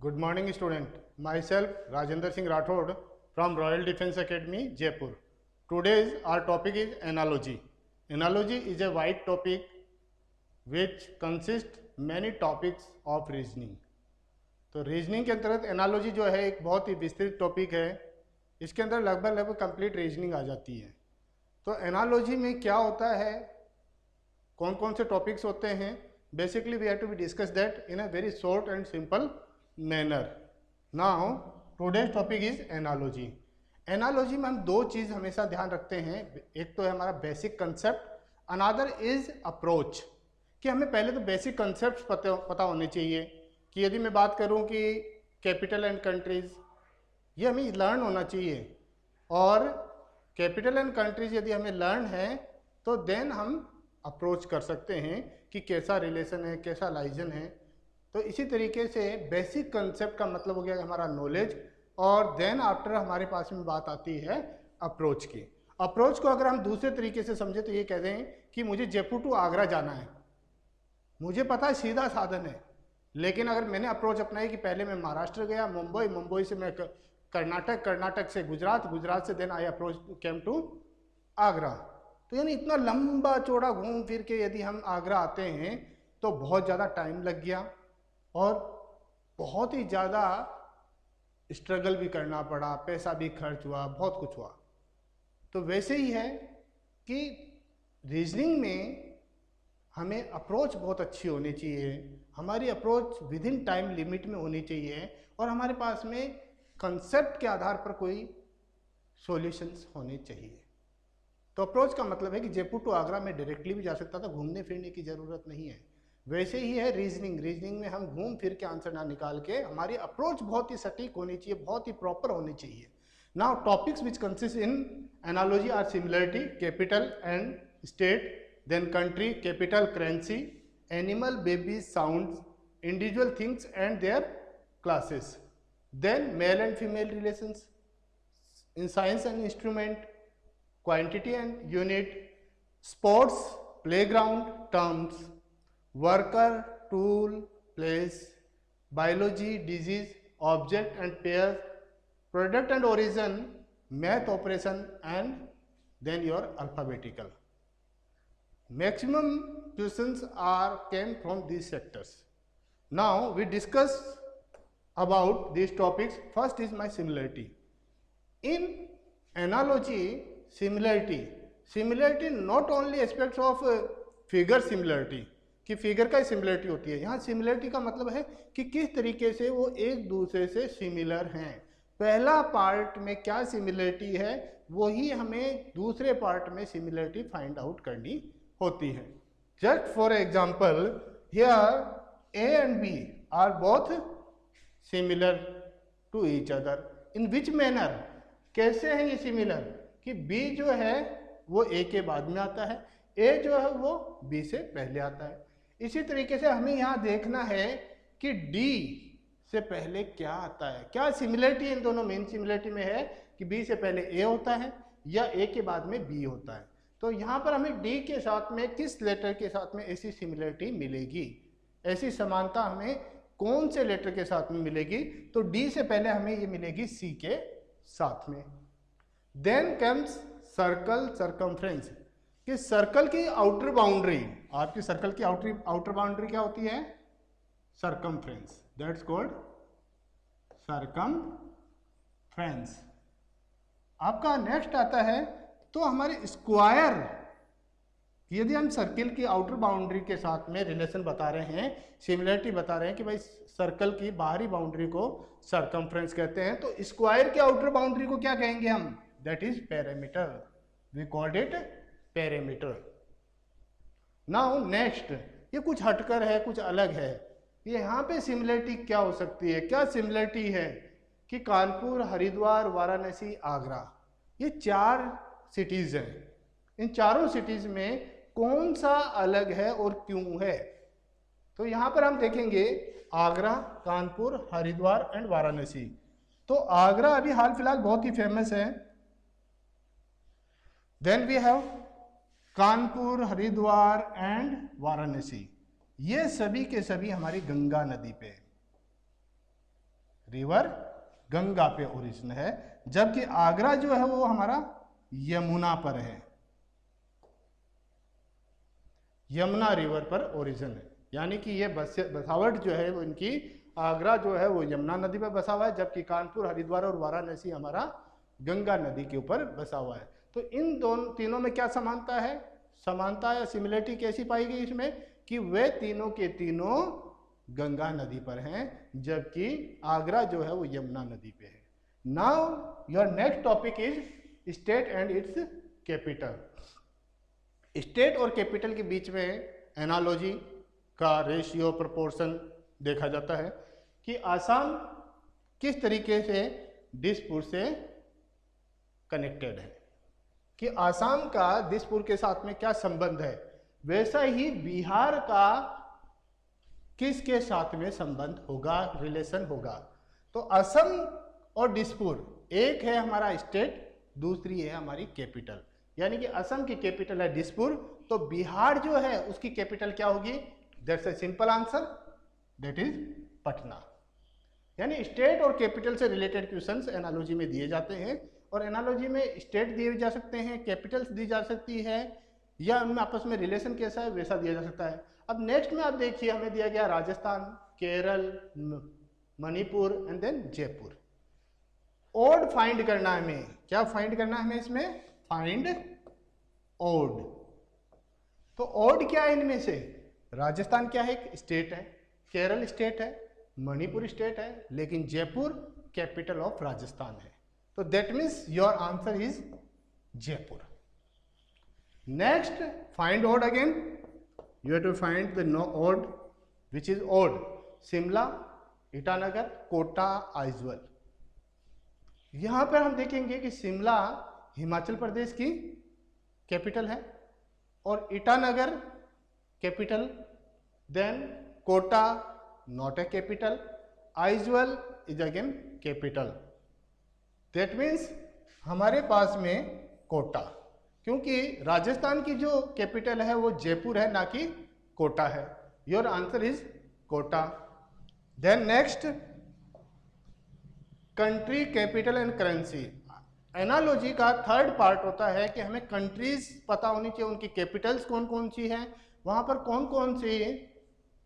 Good morning, student. Myself, Rajendra Singh Rathod from Royal Defence Academy, Jaipur. Today's our topic is analogy. Analogy is a wide topic which consists many topics of reasoning. तो reasoning के अंतर्गत analogy जो है एक बहुत ही विस्तृत topic है. इसके अंदर लगभग कंप्लीट रीजनिंग आ जाती है. तो एनालॉजी में क्या होता है, कौन कौन से टॉपिक्स होते हैं, basically we have to be discuss that in a very short and simple manner. Now today's topic is analogy. Analogy में हम दो चीज़ हमेशा ध्यान रखते हैं. एक तो है हमारा basic concept, another is approach. कि हमें पहले तो बेसिक कंसेप्ट पता होने चाहिए. कि यदि मैं बात करूं कि कैपिटल एंड कंट्रीज, ये हमें लर्न होना चाहिए. और कैपिटल एंड कंट्रीज यदि हमें लर्न है तो देन हम अप्रोच कर सकते हैं कि कैसा रिलेशन है, कैसा लाइजन है. तो इसी तरीके से बेसिक कंसेप्ट का मतलब हो गया हमारा नॉलेज, और देन आफ्टर हमारे पास में बात आती है अप्रोच की. अप्रोच को अगर हम दूसरे तरीके से समझे तो ये कह दें कि मुझे जयपुर टू आगरा जाना है. मुझे पता है सीधा साधन है, लेकिन अगर मैंने अप्रोच अपनाई कि पहले मैं महाराष्ट्र गया, मुंबई से मैं कर्नाटक से गुजरात से then I approach came to Agra. तो यानी इतना लंबा चौड़ा घूम फिर के यदि हम आगरा आते हैं तो बहुत ज़्यादा टाइम लग गया और बहुत ही ज़्यादा स्ट्रगल भी करना पड़ा, पैसा भी खर्च हुआ, बहुत कुछ हुआ. तो वैसे ही है कि रीजनिंग में हमें अप्रोच बहुत अच्छी होनी चाहिए. हमारी approach with in time limit में होनी चाहिए और हमारे पास में कंसेप्ट के आधार पर कोई सॉल्यूशंस होने चाहिए. तो अप्रोच का मतलब है कि जयपुर टू आगरा में डायरेक्टली भी जा सकता था, घूमने फिरने की ज़रूरत नहीं है. वैसे ही है रीजनिंग में हम घूम फिर के आंसर ना निकाल के हमारी अप्रोच बहुत ही सटीक होनी चाहिए, बहुत ही प्रॉपर होनी चाहिए. Now topics which consist in analogy are similarity, capital and state, then country, capital, currency, animal, babies, sounds, individual things and their classes, then male and female relations in science and instrument, quantity and unit, sports, playground, terms, worker, tool, place, biology, disease, object and pairs, product and origin, math operation, and then your alphabetical. Maximum questions came from these sectors. Now we discuss about these topics. First is my similarity. In analogy, similarity not only aspects of figure similarity, कि figure का similarity होती है. यहाँ similarity का मतलब है कि किस तरीके से वो एक दूसरे से सिमिलर हैं. पहला पार्ट में क्या सिमिलरिटी है वही हमें दूसरे पार्ट में सिमिलरिटी फाइंड आउट करनी होती है. Just for example, here A and B are both similar to each other. In which manner, कैसे है ये सिमिलर कि बी जो है वो ए के बाद में आता है, ए जो है वो बी से पहले आता है. इसी तरीके से हमें यहाँ देखना है कि डी से पहले क्या आता है. क्या सिमिलरिटी इन दोनों मेन सिमिलरिटी में है कि बी से पहले ए होता है या ए के बाद में बी होता है. तो यहाँ पर हमें डी के साथ में किस लेटर के साथ में ऐसी सिमिलरिटी मिलेगी, ऐसी समानता हमें कौन से लेटर के साथ में मिलेगी. तो डी से पहले हमें ये मिलेगी सी के साथ में. देन कम्स सर्कल, सरकमफ्रेंस, कि सर्कल की आउटर बाउंड्री, आपकी सर्कल की आउटर बाउंड्री क्या होती है, सरकमफ्रेंस. That's called circumference. आपका नेक्स्ट आता है तो हमारे स्क्वायर. यदि हम सर्किल की आउटर बाउंड्री के साथ में रिलेशन बता रहे हैं, सिमिलरिटी बता रहे हैं कि भाई सर्कल की बाहरी बाउंड्री को सरकमफ्रेंस कहते हैं, तो स्क्वायर की आउटर बाउंड्री को क्या कहेंगे हम, that is perimeter. We called it perimeter. Now next, ये कुछ हटकर है, कुछ अलग है. ये यहाँ पे सिमिलरिटी क्या हो सकती है, क्या सिमिलरिटी है कि कानपुर, हरिद्वार, वाराणसी, आगरा, ये 4 सिटीज हैं. इन चारों सिटीज में कौन सा अलग है और क्यों है. तो यहां पर हम देखेंगे आगरा, कानपुर, हरिद्वार एंड वाराणसी. तो आगरा अभी हाल फिलहाल बहुत ही फेमस है. Then we have Kanpur, Haridwar and Varanasi. ये सभी के सभी हमारी गंगा नदी पे. रिवर गंगा पे ओरिजिन है, जबकि आगरा जो है वो हमारा यमुना पर है, यमुना रिवर पर ओरिजिन है। यानी कि ये बसावट जो है वो इनकी, आगरा जो है वो यमुना नदी पर बसा हुआ है, जबकि कानपुर, हरिद्वार और वाराणसी हमारा गंगा नदी के ऊपर बसा हुआ है। तो इन दोनों तीनों में क्या समानता है, समानता या सिमिलरिटी कैसी पाई गई इसमें कि वे तीनों के तीनों गंगा नदी पर हैं, जबकि आगरा जो है वो यमुना नदी पे है। Now your next topic is state and it's capital. State और कैपिटल के बीच में एनालॉजी का रेशियो प्रोपोर्शन देखा जाता है कि आसाम किस तरीके से दिसपुर से कनेक्टेड है, कि आसाम का दिसपुर के साथ में क्या संबंध है, वैसा ही बिहार का किसके साथ में संबंध होगा, रिलेशन होगा। तो असम और दिसपुर, एक है हमारा स्टेट, दूसरी है हमारी कैपिटल। यानी कि असम की कैपिटल है दिसपुर, तो बिहार जो है उसकी कैपिटल क्या होगी, that's a simple answer, that is Patna. यानी स्टेट और कैपिटल से रिलेटेड क्वेश्चंस एनालॉजी में दिए जाते हैं, और एनालॉजी में स्टेट दिए जा सकते हैं, कैपिटल्स दी जा सकती है, या उनमें आपस में रिलेशन कैसा है वैसा दिया जा सकता है। अब नेक्स्ट में आप देखिए, हमें दिया गया Rajasthan, Kerala, Manipur and then Jaipur. Odd find करना है हमें, क्या फाइंड करना है हमें इसमें, फाइंड ओड। तो ओड क्या है इनमें से, राजस्थान क्या है, एक स्टेट है, केरल स्टेट है, मणिपुर स्टेट है, लेकिन जयपुर कैपिटल ऑफ राजस्थान है। तो that means your answer is Jaipur. Next find odd again, you have to find the no odd which is odd, Shimla, Itanagar, Kota, Aizawl. यहां पर हम देखेंगे कि शिमला हिमाचल प्रदेश की कैपिटल है, और Itanagar capital, then Kota not a capital, Aizawl is again capital. That means हमारे पास में कोटा, क्योंकि राजस्थान की जो कैपिटल है वो जयपुर है, ना कि कोटा है। Your answer is Kota. Then next, country, capital and currency. Analogy का थर्ड पार्ट होता है कि हमें कंट्रीज पता होनी चाहिए, उनकी कैपिटल्स कौन कौन सी हैं, वहां पर कौन कौन सी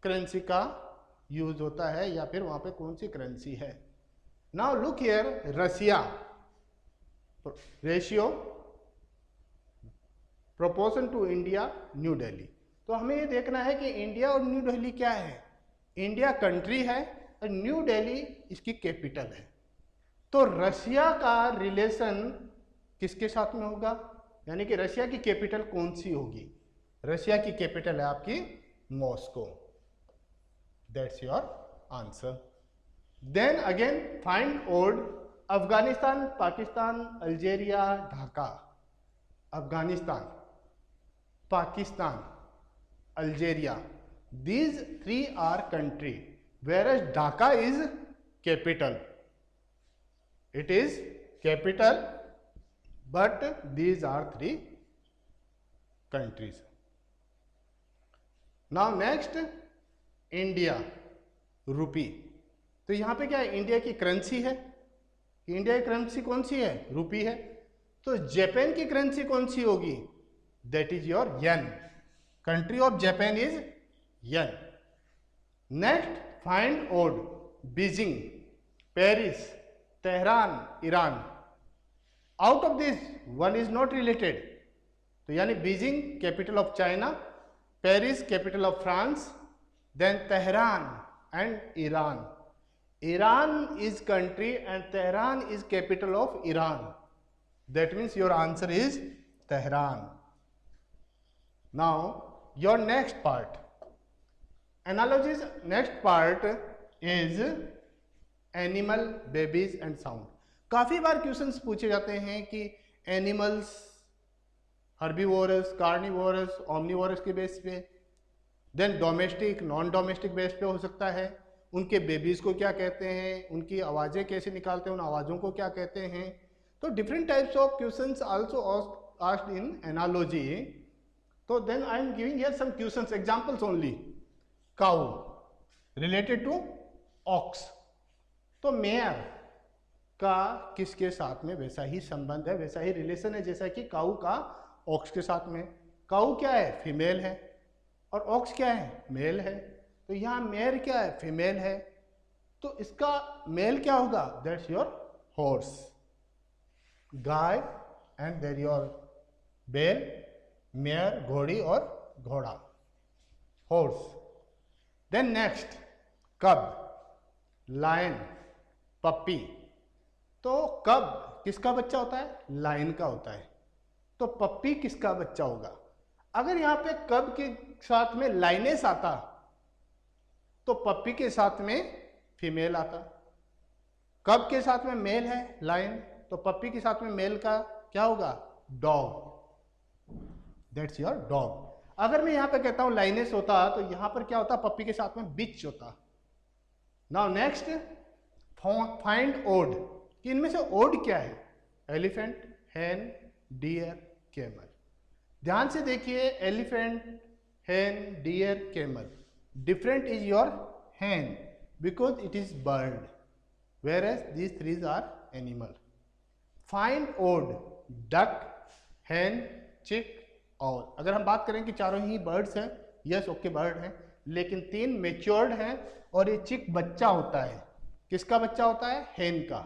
करेंसी का यूज होता है, या फिर वहां पे कौन सी करेंसी है। Now look here, Russia, ratio proportion to India, New Delhi. तो हमें ये देखना है कि इंडिया और न्यू दिल्ली क्या है। इंडिया कंट्री है और न्यू दिल्ली इसकी कैपिटल है। तो रशिया का रिलेशन किसके साथ में होगा, यानी कि रशिया की कैपिटल कौन सी होगी। रशिया की कैपिटल है आपकी Moscow. That's your answer. Then again find odd, Afghanistan, Pakistan, Algeria, Dhaka. Afghanistan, Pakistan, Algeria, these three are country, whereas Dhaka is capital. It is capital, but these are three countries. Now next, India, rupee. तो यहाँ पे क्या है, India की currency है। India की currency कौन सी है, रूपी है। तो जापान की करेंसी कौन सी होगी, that is your yen. Country of Japan is yen. Next, find odd, Beijing, Paris, Tehran, Iran. Out of this, one is not related. तो यानी Beijing capital of China, Paris capital of France, then Tehran and Iran. Iran is country and Tehran is capital of Iran. That means your answer is Tehran. Now your next part, analogies. Next part is animal, babies and sound. काफी बार questions पूछे जाते हैं कि animals herbivorous, carnivorous, omnivorous के base पे, then domestic, non domestic base पे हो सकता है, उनके बेबीज को क्या कहते हैं, उनकी आवाज़ें कैसे निकालते हैं, उन आवाज़ों को क्या कहते हैं. तो different types of questions also asked in analogy. तो then I am giving here some questions, examples only. Cow related to ox. तो मेयर का किसके साथ में वैसा ही संबंध है, वैसा ही रिलेशन है जैसा कि काऊ का ऑक्स के साथ में। काऊ क्या है, फीमेल है, और ऑक्स क्या है, मेल है। तो यहाँ मेयर क्या है, फीमेल है, तो इसका मेल क्या होगा, दैट्स योर हॉर्स, गाय, एंड देयर योर बैल, मेयर घोड़ी और घोड़ा, horse. Then next cub, lion, puppy. तो कब किसका बच्चा होता है, लायन का होता है। तो पप्पी किसका बच्चा होगा। अगर यहाँ पे कब के साथ में लाइनेस आता तो पप्पी के साथ में फीमेल आता। कब के साथ में मेल है लायन, तो पप्पी के साथ में मेल का क्या होगा, डॉग, दैट्स योर डॉग। अगर मैं यहाँ पे कहता हूँ लाइनेस होता तो यहाँ पर क्या होता, पप्पी के साथ में बिच होता। नाउ नेक्स्ट फाइंड ओड, कि इनमें से ओड क्या है, एलिफेंट, हैन, डियर, कैमल। ध्यान से देखिए, elephant, hen, deer, camel, different is your hen because it is bird, whereas these three are animal. Find odd, duck, hen, chick, owl. अगर हम बात करें कि चारों ही बर्ड्स हैं, यस ओके बर्ड हैं, लेकिन 3 मेच्योर्ड हैं और ये चिक बच्चा होता है। किसका बच्चा होता है, हेन का,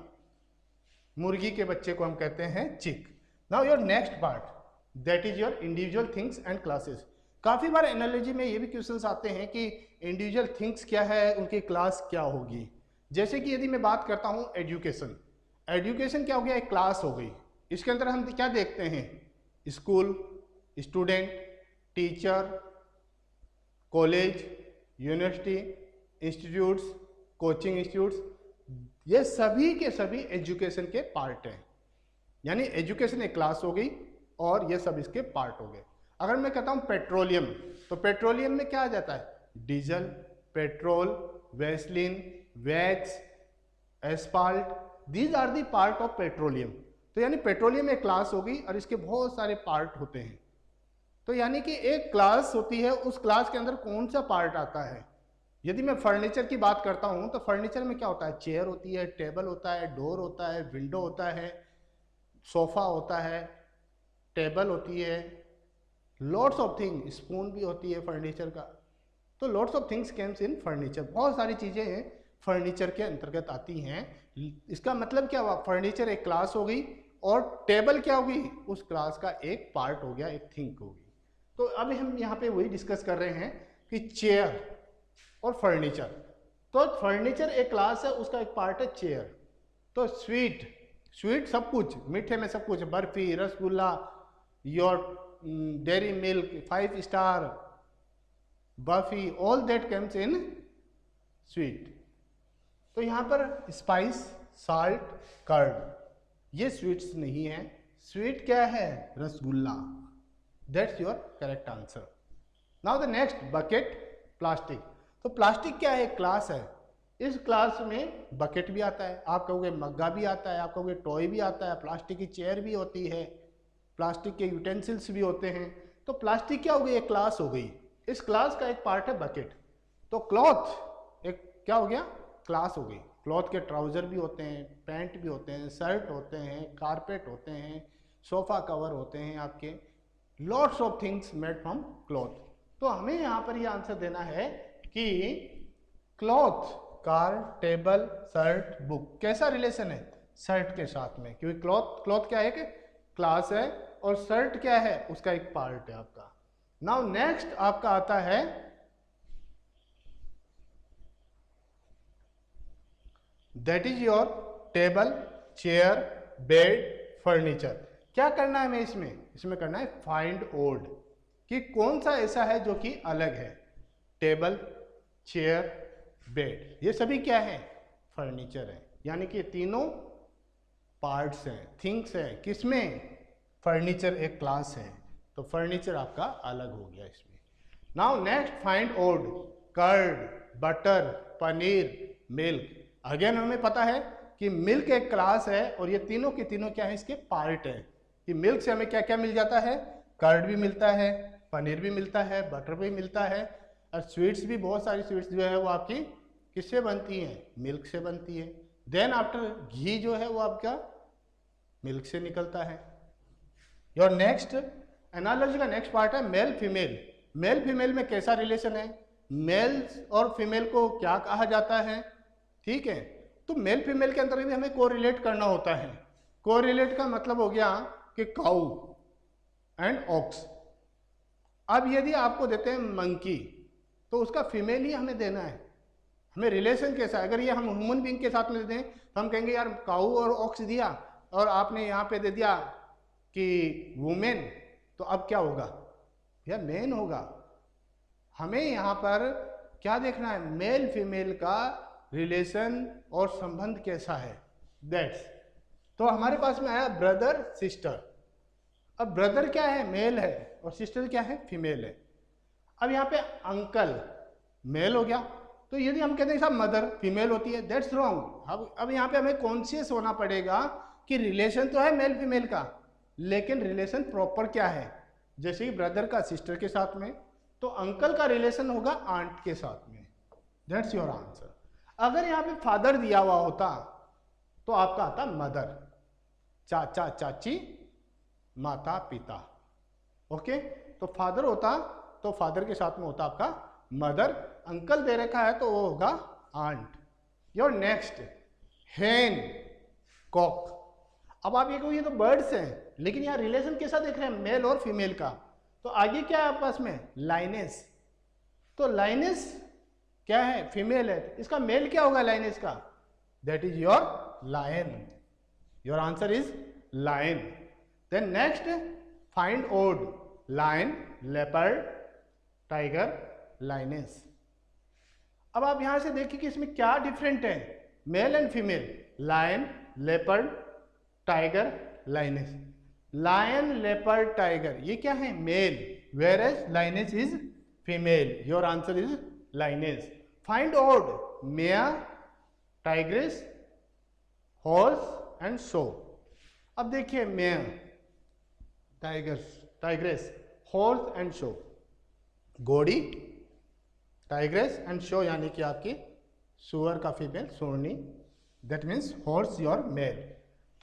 मुर्गी के बच्चे को हम कहते हैं चिक। Now your next part, that is your individual things and classes. काफी बार एनालॉजी में ये भी क्वेश्चंस आते हैं कि इंडिविजुअल थिंग्स क्या है, उनकी क्लास क्या होगी। जैसे कि यदि मैं बात करता हूं एजुकेशन, एजुकेशन क्या हो गया, एक क्लास हो गई। इसके अंदर हम क्या देखते हैं, school, student, teacher, college, university, institutes, coaching institutes, ये सभी के सभी एजुकेशन के पार्ट हैं। यानी एजुकेशन एक क्लास हो गई और ये सब इसके पार्ट हो गए। अगर मैं कहता हूं पेट्रोलियम, तो पेट्रोलियम में क्या आ जाता है, diesel, petrol, vaseline, wax, asphalt, these are the part of petroleum. तो यानी पेट्रोलियम एक क्लास होगी और इसके बहुत सारे पार्ट होते हैं। तो यानी कि एक क्लास होती है, उस क्लास के अंदर कौन सा पार्ट आता है। यदि मैं फर्नीचर की बात करता हूं तो फर्नीचर में क्या होता है, चेयर होती है, टेबल होता है, डोर होता है, विंडो होता है, सोफा होता है, टेबल होती है, लॉट्स ऑफ थिंग, स्पून भी होती है फर्नीचर का। तो lots of things Kemps in furniture, बहुत सारी चीजें हैं फर्नीचर के अंतर्गत आती हैं। इसका मतलब क्या हुआ, फर्नीचर एक क्लास हो गई और टेबल क्या होगी, उस क्लास का एक पार्ट हो गया, एक थिंग होगी। तो अभी हम यहाँ पे वही डिस्कस कर रहे हैं कि चेयर और फर्नीचर। तो फर्नीचर एक क्लास है, उसका एक पार्ट है चेयर। तो स्वीट, स्वीट सब कुछ, मीठे में सब कुछ, barfi, rasgulla, your dairy milk, 5 star, barfi, all that comes in sweet. तो यहाँ पर स्पाइस, साल्ट, कर्ड, ये स्वीट्स नहीं है। स्वीट क्या है, rasgulla, that's your correct answer. Now the next bucket, plastic. तो प्लास्टिक क्या है, एक क्लास है। इस क्लास में बकेट भी आता है, आप कहोगे मग्गा भी आता है, आप कहोगे टॉय भी आता है, प्लास्टिक की चेयर भी होती है, प्लास्टिक के यूटेंसिल्स भी होते हैं। तो प्लास्टिक क्या हो गई, एक क्लास हो गई। इस क्लास का एक पार्ट है बकेट। तो क्लॉथ एक क्या हो गया, क्लास हो गई। क्लॉथ के ट्राउजर भी होते हैं, पैंट भी होते हैं, शर्ट होते हैं, कारपेट होते हैं, सोफा कवर होते हैं आपके, lots of things made from cloth. तो हमें यहाँ पर ये आंसर देना है कि cloth, car, table, shirt, book, कैसा रिलेशन है, शर्ट के साथ में, क्योंकि क्लॉथ क्या है कि क्लास है और शर्ट क्या है, उसका एक पार्ट है आपका। नाउ नेक्स्ट आपका आता है that is your table, chair, bed, furniture. क्या करना है हमें इसमें करना है फाइंड ओड, कि कौन सा ऐसा है जो कि अलग है। टेबल, चेयर, बेड, ये सभी क्या है, फर्नीचर है। यानी कि तीनों पार्ट्स हैं, थिंग्स हैं, किसमें, फर्नीचर एक क्लास है। तो फर्नीचर आपका अलग हो गया इसमें। Now next find odd, curd, butter, paneer, milk. Again हमें पता है कि मिल्क एक क्लास है और ये तीनों के तीनों क्या है, इसके पार्ट है। कि मिल्क से हमें क्या क्या मिल जाता है, कर्ड भी मिलता है, पनीर भी मिलता है, बटर भी मिलता है, और स्वीट्स भी, बहुत सारी स्वीट्स जो है वो आपकी किससे बनती हैं, मिल्क से बनती है। देन आफ्टर घी जो है वो आपका मिल्क से निकलता है। योर नेक्स्ट एनालॉजी का नेक्स्ट पार्ट है मेल फीमेल। मेल फीमेल में कैसा रिलेशन है, मेल्स और फीमेल को क्या कहा जाता है, ठीक है। तो मेल फीमेल के अंदर भी हमें कोरिलेट करना होता है। कोरिलेट का मतलब हो गया कि काऊ एंड ऑक्स। अब यदि आपको देते हैं मंकी तो उसका फीमेल ही हमें देना है, हमें रिलेशन कैसा है। अगर ये हम ह्यूमन बीइंग के साथ में देते हैं तो हम कहेंगे यार काऊ और ऑक्स दिया और आपने यहाँ पे दे दिया कि वुमेन, तो अब क्या होगा, यह मेन होगा। हमें यहाँ पर क्या देखना है, मेल फीमेल का रिलेशन और संबंध कैसा है, दैट्स। तो हमारे पास में आया ब्रदर सिस्टर। अब ब्रदर क्या है, मेल है, और सिस्टर क्या है, फीमेल है। अब यहाँ पे अंकल मेल हो गया, तो यदि हम कहते हैं साहब मदर फीमेल होती है, दैट्स रॉन्ग। अब यहाँ पे हमें कॉन्शियस होना पड़ेगा कि रिलेशन तो है मेल फीमेल का, लेकिन रिलेशन प्रॉपर क्या है। जैसे कि ब्रदर का सिस्टर के साथ में, तो अंकल का रिलेशन होगा आंट के साथ में। That's your answer. अगर यहाँ पे फादर दिया हुआ होता तो आपका आता मदर, चाचा चाची माता पिता, ओके। तो फादर होता तो फादर के साथ में होता आपका मदर, अंकल दे रखा है तो वो होगा आंट। योर नेक्स्ट हेन कॉक। अब आप ये कहो ये तो बर्ड्स हैं, लेकिन यहाँ रिलेशन कैसा देख रहे हैं, मेल और फीमेल का। तो आगे क्या है आपस में, लाइनेस। तो लाइनेस क्या है, फीमेल है, इसका मेल क्या होगा लाइनेस का, that is your lion. Your answer is lion. Then next find odd, lion, leopard, tiger, lioness. अब आप यहां से देखिए कि इसमें क्या डिफरेंट है, male and female, lion, leopard, tiger, lioness. Lion, leopard, tiger ये क्या है, male, where as lioness is female. Your answer is lioness. Find odd, mare, tigress, horse and sow. अब देखिए mare, tigress, horse and sow, घोड़ी, tigress and sow यानी कि आपकी सुअर का फीमेल सोरनी, that means horse your male.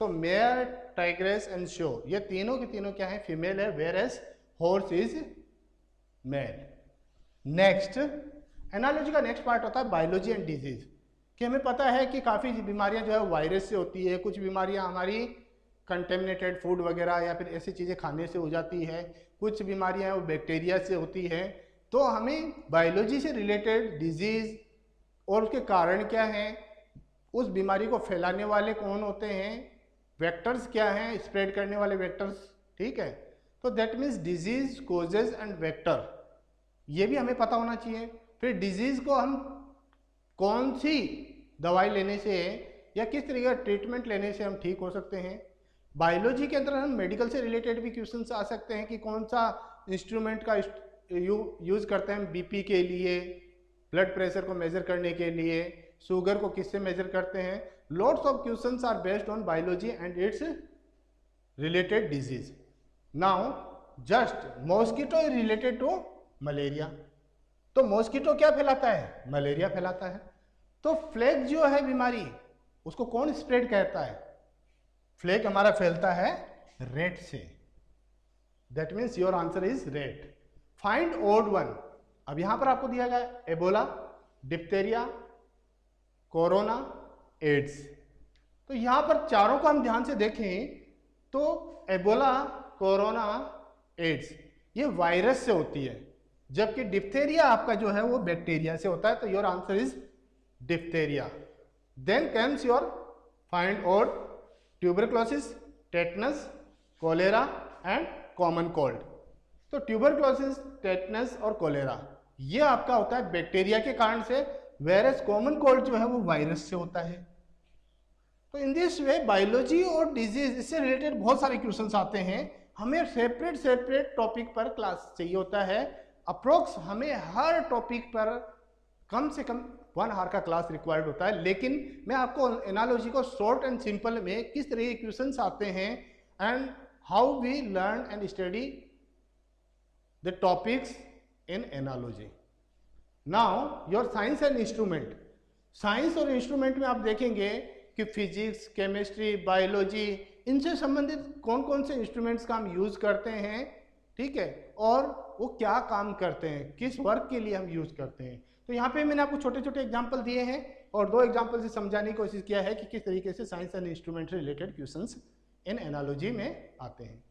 तो मेयर, टाइग्रेस एंड शो ये तीनों के तीनों क्या है, फीमेल है, where as horse is male. Next analogy का नेक्स्ट पार्ट होता है बायोलॉजी एंड डिजीज। कि हमें पता है कि काफ़ी बीमारियां जो है वायरस से होती है, कुछ बीमारियां हमारी कंटेमिनेटेड फूड वगैरह या फिर ऐसी चीज़ें खाने से हो जाती है, कुछ बीमारियां वो बैक्टीरिया से होती है। तो हमें बायोलॉजी से रिलेटेड डिजीज और उसके कारण क्या हैं, उस बीमारी को फैलाने वाले कौन होते हैं, वेक्टर्स क्या हैं, स्प्रेड करने वाले वेक्टर्स, ठीक है। तो that means disease causes and vector, ये भी हमें पता होना चाहिए। फिर डिजीज को हम कौन सी दवाई लेने से या किस तरीके का ट्रीटमेंट लेने से हम ठीक हो सकते हैं। बायोलॉजी के अंदर हम मेडिकल से रिलेटेड भी क्वेश्चंस आ सकते हैं कि कौन सा इंस्ट्रूमेंट का यूज़ करते हैं बीपी के लिए, ब्लड प्रेशर को मेजर करने के लिए, शुगर को किससे मेजर करते हैं। Lots of questions are based on biology and its related disease. Now just mosquito is related to malaria. तो मॉस्किटो क्या फैलाता है, मलेरिया फैलाता है। तो फ्लेग जो है बीमारी, उसको कौन स्प्रेड करता है, फ्लेग हमारा फैलता है रेट से। That means your answer is rat. Find odd one. अब यहां पर आपको दिया गया एबोला, डिप्थेरिया, कोरोना, एड्स। तो यहां पर चारों को हम ध्यान से देखें तो एबोला, कोरोना, एड्स ये वायरस से होती है, जबकि डिप्थेरिया आपका जो है वो बैक्टीरिया से होता है। तो your answer is diphtheria. Then comes your find odd, tuberculosis, tetanus, cholera and common cold. तो ट्यूबरक्लोसिस, टेटनस और कोलेरा ये आपका होता है बैक्टीरिया के कारण से, वेरस कॉमन कोल्ड जो है वो वायरस से होता है। तो इन दिस वे बायोलॉजी और डिजीज इससे रिलेटेड बहुत सारे क्वेश्चंस आते हैं। हमें सेपरेट टॉपिक पर क्लास चाहिए होता है। अप्रोक्स हमें हर टॉपिक पर कम से कम 1 आवर का क्लास रिक्वायर्ड होता है। लेकिन मैं आपको एनालॉजी को शॉर्ट एंड सिंपल में किस तरह के क्वेश्चंस आते हैं and how we learn and study the topics in analogy. Now your science and instrument. Science और इंस्ट्रूमेंट में आप देखेंगे कि फिजिक्स, केमिस्ट्री, बायोलॉजी, इनसे संबंधित कौन कौन से इंस्ट्रूमेंट्स का हम यूज़ करते हैं, ठीक है, और वो क्या काम करते हैं, किस वर्क के लिए हम यूज़ करते हैं। तो यहाँ पे मैंने आपको छोटे छोटे एग्जाम्पल दिए हैं और 2 एग्जाम्पल से समझाने की कोशिश किया है कि किस तरीके से साइंस एंड इंस्ट्रूमेंट से रिलेटेड क्वेश्चंस इन एनालॉजी में आते हैं।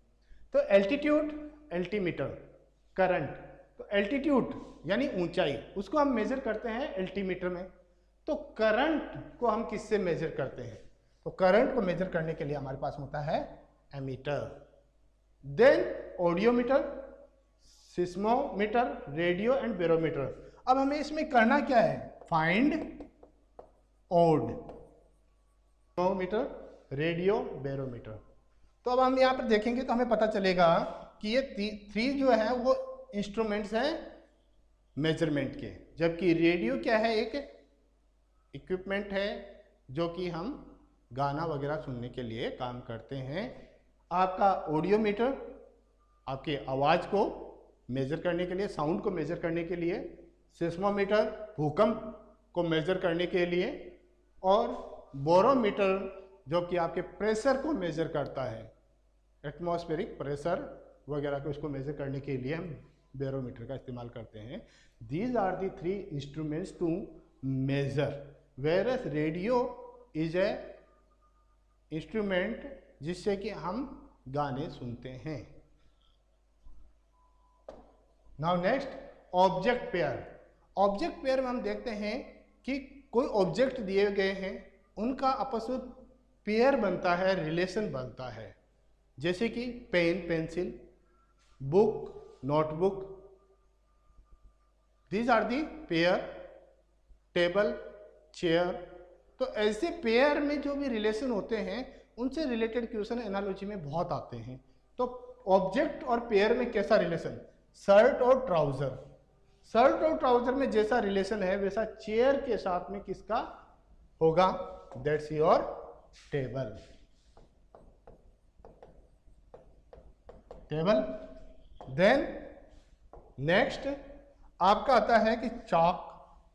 तो एल्टीट्यूड, एल्टीमीटर, करंट। तो एल्टीट्यूड यानी ऊंचाई, उसको हम मेजर करते हैं एल्टीमीटर में। तो करंट को हम किससे मेजर करते हैं? तो करंट को मेजर करने के लिए हमारे पास होता है ammeter. Then audiometer, seismometer, radio and barometer. अब हमें इसमें करना क्या है? Find odd, seismometer, radio, barometer. तो अब हम यहाँ पर देखेंगे तो हमें पता चलेगा कि ये 3 जो है वो इंस्ट्रूमेंट्स हैं मेजरमेंट के, जबकि रेडियो क्या है? एक इक्विपमेंट है जो कि हम गाना वगैरह सुनने के लिए काम करते हैं। आपका ऑडियोमीटर आपके आवाज़ को मेजर करने के लिए, साउंड को मेजर करने के लिए, सिस्मोमीटर भूकंप को मेजर करने के लिए, और बैरोमीटर जो कि आपके प्रेशर को मेजर करता है, एटमॉस्फेरिक प्रेशर वगैरह को उसको मेजर करने के लिए हम बैरोमीटर का इस्तेमाल करते हैं। These are the 3 instruments to measure, whereas radio is a instrument जिससे कि हम गाने सुनते हैं। Now next, object pair. Object pair में हम देखते हैं कि कोई ऑब्जेक्ट दिए गए हैं, उनका आपस में पेयर बनता है, रिलेशन बनता है, जैसे कि pen, pencil, book, notebook. These are the pair, table, chair. तो ऐसे पेयर में जो भी रिलेशन होते हैं उनसे रिलेटेड क्वेश्चन एनालॉजी में बहुत आते हैं। तो ऑब्जेक्ट और पेयर में कैसा रिलेशन? शर्ट और ट्राउजर। शर्ट और ट्राउजर में जैसा रिलेशन है वैसा चेयर के साथ में किसका होगा? That's your table. Table. Then next आपका आता है कि चॉक,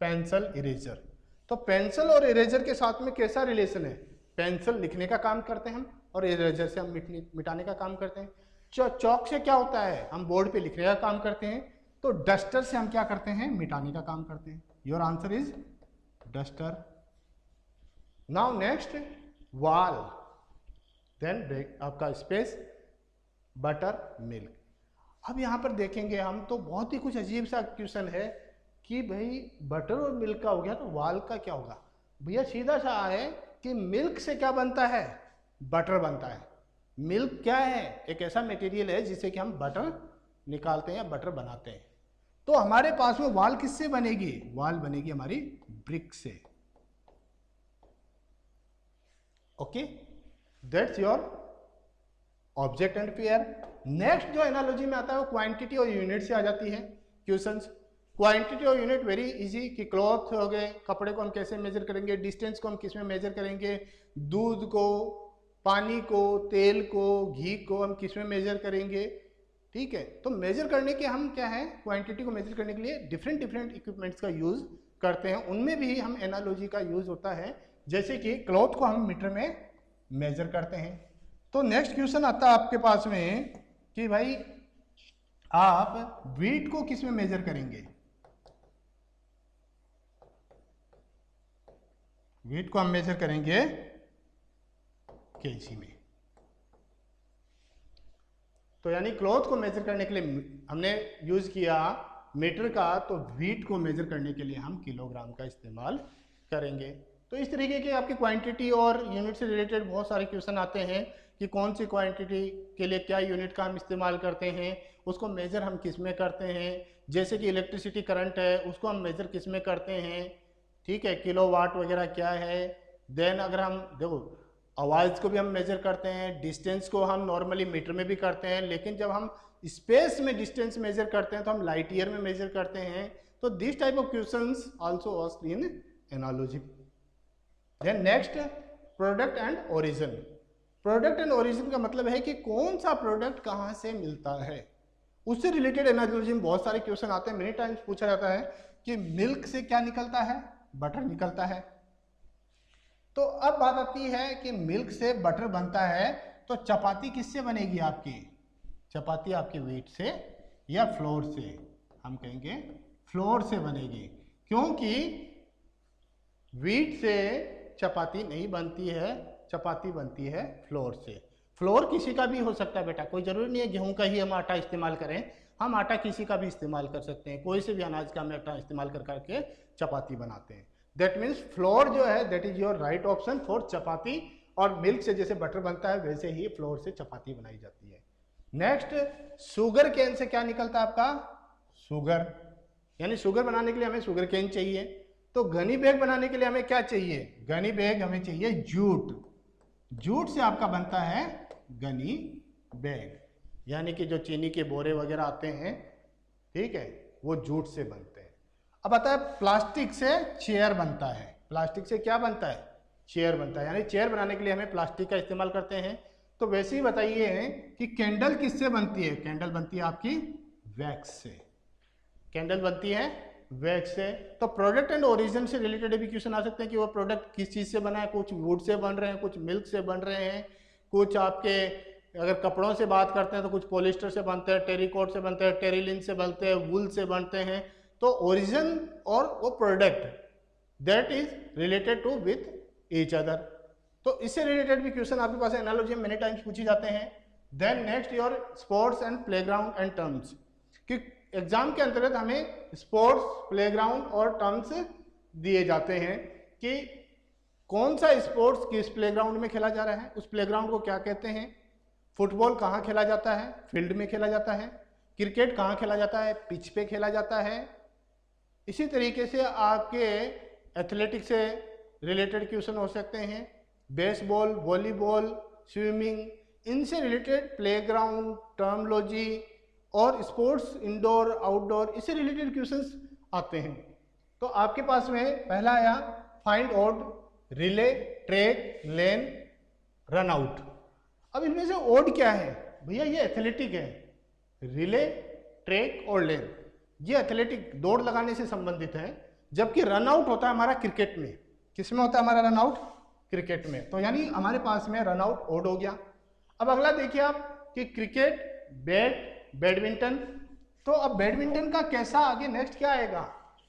पेंसिल, इरेजर। तो पेंसिल और इरेजर के साथ में कैसा रिलेशन है? पेंसिल लिखने का काम करते हैं हम और इरेजर से हम मिटाने का काम करते हैं। चॉक से क्या होता है? हम बोर्ड पे लिखने का काम करते हैं। तो डस्टर से हम क्या करते हैं? मिटाने का काम करते हैं। Your answer is duster. Now next, वाल, देन ब्रेक, आपका स्पेस, बटर, मिल्क। अब यहाँ पर देखेंगे हम तो बहुत ही कुछ अजीब सा क्वेश्चन है कि भाई बटर और मिल्क का हो गया तो वाल का क्या होगा? भैया सीधा सा है कि मिल्क से क्या बनता है? बटर बनता है। मिल्क क्या है? एक ऐसा मटेरियल है जिससे कि हम बटर निकालते हैं या बटर बनाते हैं। तो हमारे पास में वाल किससे बनेगी? वाल बनेगी हमारी ब्रिक से। Okay, that's your object and pair. Next जो एनालॉजी में आता है वो क्वांटिटी और यूनिट से आ जाती है क्वेश्चंस। क्वांटिटी और यूनिट वेरी इजी कि क्लॉथ हो गए, कपड़े को हम कैसे मेजर करेंगे, डिस्टेंस को हम किस में मेजर करेंगे, दूध को, पानी को, तेल को, घी को हम किस में मेजर करेंगे, ठीक है। तो मेजर करने के हम क्या है, क्वांटिटी को मेजर करने के लिए डिफरेंट इक्विपमेंट्स का यूज करते हैं, उनमें भी हम एनालॉजी का यूज होता है। जैसे कि क्लॉथ को हम मीटर में मेजर करते हैं। तो नेक्स्ट क्वेश्चन आता है आपके पास में कि भाई आप वेट को किस में मेजर करेंगे? वेट को हम मेजर करेंगे केजी में। तो यानी क्लॉथ को मेजर करने के लिए हमने यूज किया मीटर का, तो वेट को मेजर करने के लिए हम किलोग्राम का इस्तेमाल करेंगे। तो इस तरीके के आपकी क्वांटिटी और यूनिट से रिलेटेड बहुत सारे क्वेश्चन आते हैं कि कौन सी क्वांटिटी के लिए क्या यूनिट का हम इस्तेमाल करते हैं, उसको मेजर हम किस में करते हैं। जैसे कि इलेक्ट्रिसिटी करंट है, उसको हम मेजर किस में करते हैं, ठीक है, किलोवाट वगैरह क्या है। देन अगर हम देखो आवाज़ को भी हम मेजर करते हैं, डिस्टेंस को हम नॉर्मली मीटर में भी करते हैं, लेकिन जब हम स्पेस में डिस्टेंस मेजर करते हैं तो हम लाइट ईयर में मेजर करते हैं। तो this type of questions also asked in analogy. Then next, product and origin. Product and origin का मतलब है कि कौन सा प्रोडक्ट कहाँ से मिलता है, उससे रिलेटेड एनालॉजी में बहुत सारे क्वेश्चन आते हैं। मेनी टाइम्स पूछा जाता है कि मिल्क से क्या निकलता है, बटर निकलता है। तो तो अब बात आती है कि मिल्क से बटर बनता है, तो चपाती किससे बनेगी आपकी? चपाती आपकी व्हीट से या फ्लोर से? हम कहेंगे फ्लोर से बनेगी, क्योंकि व्हीट से चपाती नहीं बनती है, चपाती बनती है फ्लोर से। फ्लोर किसी का भी हो सकता है बेटा, कोई जरूरी नहीं है गेहूं का ही हम आटा इस्तेमाल करें, हम आटा किसी का भी इस्तेमाल कर सकते हैं, कोई से भी अनाज का हम आटा इस्तेमाल कर करके चपाती बनाते हैं। दैट मीन्स फ्लोर जो है that is your right option for chapati, और मिल्क से जैसे बटर बनता है वैसे ही फ्लोर से चपाती बनाई जाती है। नेक्स्ट, शुगर केन से क्या निकलता है आपका? शुगर, यानी शुगर बनाने के लिए हमें शुगर केन चाहिए। तो गनी बैग बनाने के लिए हमें क्या चाहिए? गनी बैग हमें चाहिए जूट, जूट से आपका बनता है गनी बैग, यानी कि जो चीनी के बोरे वगैरह आते हैं, ठीक है, वो जूट से बनते हैं। अब आता है प्लास्टिक से चेयर बनता है। प्लास्टिक से क्या बनता है? चेयर बनता है, यानी चेयर बनाने के लिए हमें प्लास्टिक का इस्तेमाल करते हैं। तो वैसे ही बताइए कि कैंडल किससे बनती है? कैंडल बनती है आपकी वैक्स से, कैंडल बनती है वैक्स से। तो प्रोडक्ट एंड ओरिजिन से रिलेटेड भी क्वेश्चन आ सकते हैं कि वो प्रोडक्ट किस चीज़ से बना है, कुछ वुड से बन रहे हैं, कुछ मिल्क से बन रहे हैं, कुछ आपके अगर कपड़ों से बात करते हैं तो कुछ पॉलिस्टर से बनते हैं, टेरिकॉट से बनते हैं, टेरिलिन से बनते हैं, वूल से बनते हैं। तो ओरिजिन और वो product that is related to with each other. तो इससे रिलेटेड भी क्वेश्चन आपके पास एनालॉजी में मेनी टाइम्स पूछे जाते हैं। Then next your sports and playground and terms, कि एग्जाम के अंतर्गत हमें स्पोर्ट्स, प्लेग्राउंड और टर्म्स दिए जाते हैं कि कौन सा स्पोर्ट्स किस प्लेग्राउंड में खेला जा रहा है, उस प्लेग्राउंड को क्या कहते हैं। फुटबॉल कहाँ खेला जाता है? फील्ड में खेला जाता है। क्रिकेट कहाँ खेला जाता है? पिच पे खेला जाता है। इसी तरीके से आपके एथलेटिक्स से रिलेटेड क्वेश्चन हो सकते हैं, बेसबॉल, वॉलीबॉल, स्विमिंग, इनसे रिलेटेड प्लेग्राउंड, टर्मोलॉजी और स्पोर्ट्स इंडोर आउटडोर, इससे रिलेटेड क्वेश्चंस आते हैं। तो आपके पास में पहला आया फाइंड ओड, रिले, ट्रैक, लेन, रन आउट। अब इनमें से ओड क्या है? भैया ये एथलेटिक है, रिले, ट्रैक और लेन ये एथलेटिक दौड़ लगाने से संबंधित है, जबकि रन आउट होता है हमारा क्रिकेट में। किसमें होता है हमारा रन आउट? क्रिकेट में। तो यानी हमारे पास में रन आउट ओड हो गया। अब अगला देखिए आप कि क्रिकेट, बैट, बैडमिंटन। तो अब बैडमिंटन का कैसा आगे नेक्स्ट क्या आएगा,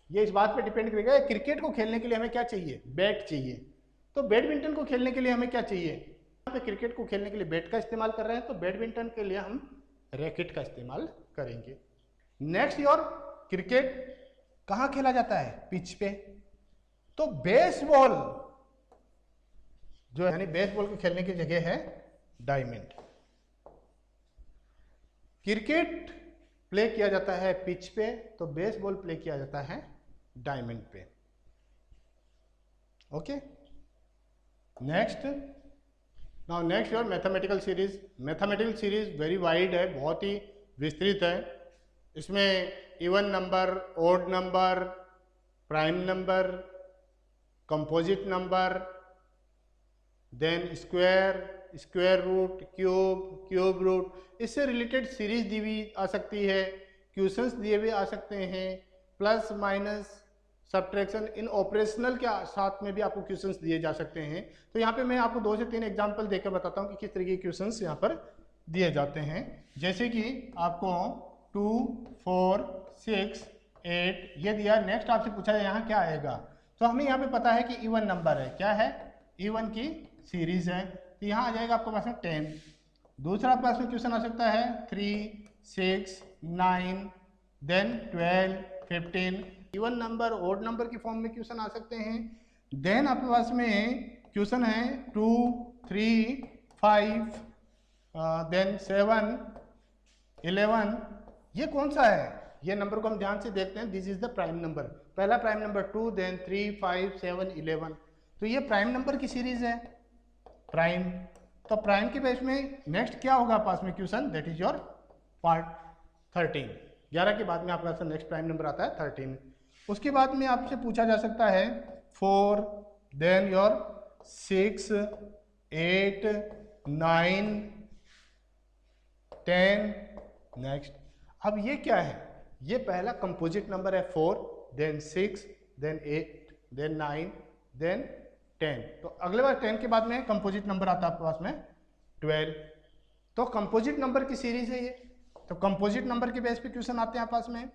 ये इस बात पे डिपेंड करेगा। क्रिकेट को खेलने के लिए हमें क्या चाहिए? बैट चाहिए। तो बैडमिंटन को खेलने के लिए हमें क्या चाहिए? यहाँ पे क्रिकेट को खेलने के लिए बैट का इस्तेमाल कर रहे हैं, तो बैडमिंटन के लिए हम रैकेट का इस्तेमाल करेंगे। नेक्स्ट योर क्रिकेट कहाँ खेला जाता है? पिच पे। तो बेसबॉल जो है, यानी बेसबॉल को खेलने की जगह है डायमंड। क्रिकेट प्ले किया जाता है पिच पे, तो बेसबॉल प्ले किया जाता है डायमंड पे। Okay, next. Now next your mathematical series. Mathematical series very wide है, बहुत ही विस्तृत है। इसमें even number, odd number, prime number, composite number, then square, square root, cube, cube root, इससे रिलेटेड सीरीज दी हुई आ सकती है, क्वेश्चंस दिए हुए आ सकते हैं, प्लस माइनस सब्ट्रैक्शन, इन ऑपरेशनल के साथ में भी आपको क्वेश्चंस दिए जा सकते हैं। तो यहाँ पे मैं आपको 2 से 3 एग्जांपल देकर बताता हूँ कि किस तरीके के क्वेश्चंस यहाँ पर दिए जाते हैं। जैसे कि आपको 2, 4, 6, 8 ये दिया। नेक्स्ट आपसे पूछा जाए यहाँ क्या आएगा, तो हमें यहाँ पे पता है कि इवन नंबर है, क्या है? इवन की सीरीज है, तो यहाँ आ जाएगा आपके पास में 10। दूसरा पास में क्वेश्चन आ सकता है 3, 6, 9, then 12, 15। Even number, odd number की फॉर्म में क्वेश्चन आ सकते हैं। देन आपके पास में क्वेश्चन है 2, 3, 5, देन 7, 11। ये कौन सा है? ये नंबर को हम ध्यान से देखते हैं। This is the prime number. पहला प्राइम नंबर 2, देन 3, 5, 7, 11। तो ये प्राइम नंबर की सीरीज है, प्राइम। तो प्राइम के बेस में नेक्स्ट क्या होगा पास में question, that is your part 13। 11 के बाद में आपका नेक्स्ट प्राइम नंबर आता है 13। उसके बाद में आपसे पूछा जा सकता है 4, देन योर 6, 8, 9, 10। नेक्स्ट, अब ये क्या है? ये पहला कंपोजिट नंबर है 4, देन 6, देन 8, देन 9, देन 10, तो अगले बार 10 के बाद में कंपोजिट नंबर आता है आपके पास में 12, तो कंपोजिट नंबर की सीरीज है ये, तो कंपोजिट नंबर के बेस पे क्वेश्चन आते हैं पास में।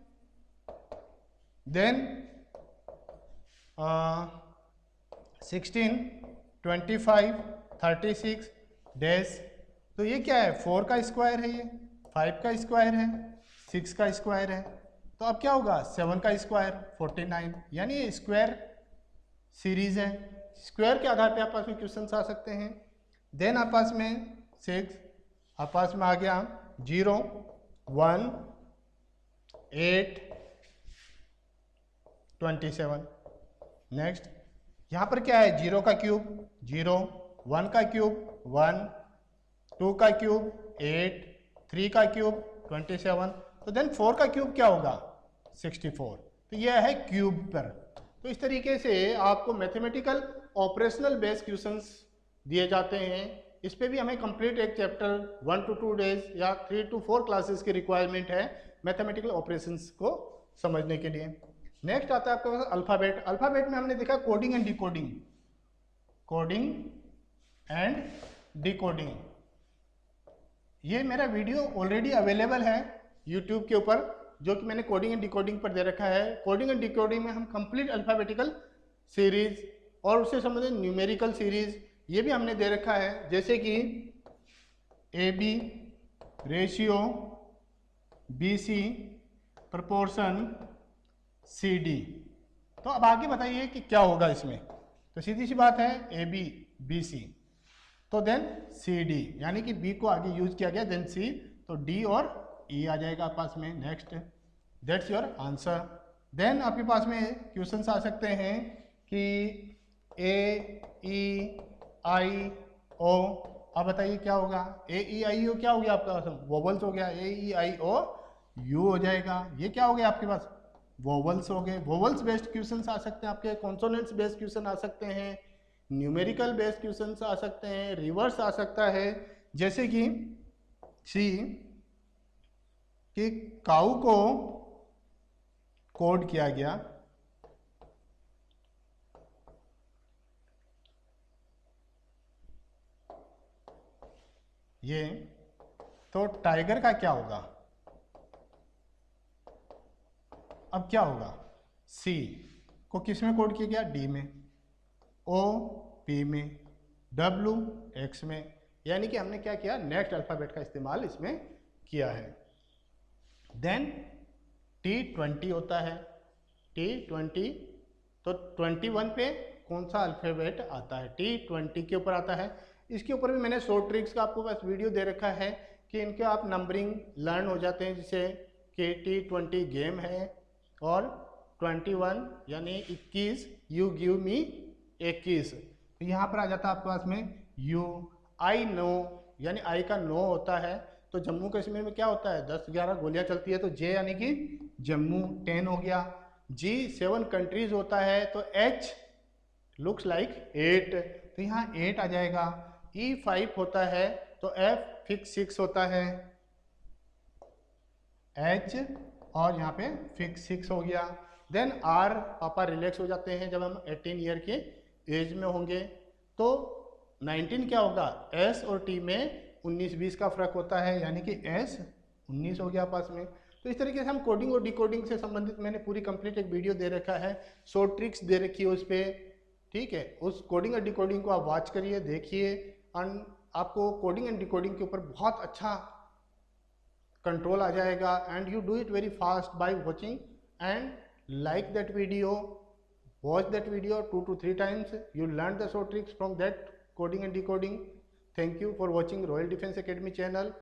देन 16, 25, 36 डैश, तो ये क्या है 4 का स्क्वायर है, ये 5 का स्क्वायर है, 6 का स्क्वायर है, तो अब क्या होगा 7 का स्क्वायर 49, यानी ये स्क्वायर सीरीज है। स्क्वायर के आधार पे आप पास में क्वेश्चन आ सकते हैं। देन आप पास में 6, आप पास में आ गया 0, 1, 8, 27। नेक्स्ट यहाँ पर क्या है 0 का क्यूब 0, 1 का क्यूब 1, 2 का क्यूब 8, 3 का क्यूब 27, तो देन 4 का क्यूब क्या होगा 64, तो यह है क्यूब पर। तो इस तरीके से आपको मैथमेटिकल ऑपरेशनल बेस्ड क्वेश्चंस दिए जाते हैं। इस पे भी हमें कंप्लीट एक चैप्टर 1 to 2 डेज या 3 to 4 क्लासेस की रिक्वायरमेंट है मैथमेटिकल ऑपरेशंस को समझने के लिए। नेक्स्ट आता है आपके पास अल्फ़ाबेट। अल्फ़ाबेट में हमने देखा coding and decoding, coding and decoding. ये मेरा वीडियो ऑलरेडी अवेलेबल है यूट्यूब के ऊपर, जो कि मैंने कोडिंग एंड डिकोडिंग पर दे रखा है। कोडिंग एंड डिकोडिंग में हम कंप्लीट अल्फ़ाबेटिकल सीरीज और उससे संबंधित न्यूमेरिकल सीरीज ये भी हमने दे रखा है, जैसे कि AB, ratio, BC, proportion, CD। तो अब आगे बताइए कि क्या होगा इसमें। तो सीधी सी बात है AB, BC, तो देन CD, यानी कि B को आगे यूज किया गया, देन C, तो D और E आ जाएगा पास में। Next, that's your answer. Then आपके पास में क्वेश्चन आ सकते हैं कि A, E, I, O। अब बताइए क्या होगा A, E, I, O क्या हो गया आपका पास, वोवल्स हो गया, A, E, I, O, U हो जाएगा। ये क्या हो गया आपके पास वोवल्स हो गए। वोवल्स बेस्ड क्वेश्चन आ सकते हैं आपके, कॉन्सोनेंट्स बेस्ड क्वेश्चन आ सकते हैं, न्यूमेरिकल बेस्ड क्वेश्चन आ सकते हैं, रिवर्स आ सकता है, जैसे कि सी कि काऊ को कोड किया गया ये, तो टाइगर का क्या होगा। अब क्या होगा सी को किस में कोड किया गया डी में, ओ पी में, डब्ल्यू एक्स में, यानी कि हमने क्या किया नेक्स्ट अल्फाबेट का इस्तेमाल इसमें किया है। देन T20 होता है, T20, तो 21 पे कौन सा अल्फाबेट आता है, T20 के ऊपर आता है। इसके ऊपर भी मैंने शॉर्ट ट्रिक्स का आपको बस वीडियो दे रखा है कि इनके आप नंबरिंग लर्न हो जाते हैं, जिससे कि T20 गेम है और 21 यानी 21, यू गिव मी 21, तो यहाँ पर आ जाता है आपके पास में यू। आई नो, यानी आई का नो होता है, तो जम्मू कश्मीर में क्या होता है 10-11 गोलियां चलती है, तो जे यानी कि जम्मू 10 हो गया। जी 7 कंट्रीज होता है, तो एच लुक्स लाइक 8, तो यहाँ 8 आ जाएगा। ई 5 होता है, तो एफ फिक्स 6 होता है, एच और यहाँ पे फिक्स 6 हो गया। देन आर पापा रिलैक्स हो जाते हैं जब हम 18 ईयर के एज में होंगे, तो 19 क्या होगा एस और टी में 19-20 का फर्क होता है, यानी कि एस 19 हो गया पास में। तो इस तरीके से हम कोडिंग और डिकोडिंग से संबंधित मैंने पूरी कंप्लीट एक वीडियो दे रखा है, शॉर्ट ट्रिक्स दे रखी है उस पर, ठीक है। उस कोडिंग और डिकोडिंग को आप वॉच करिए, देखिए, एंड आपको कोडिंग एंड डिकोडिंग के ऊपर बहुत अच्छा कंट्रोल आ जाएगा। And you do it very fast by watching and like that video, watch that video 2 to 3 times, you learn the short tricks from that coding and decoding. Thank you for watching Royal Defense Academy channel.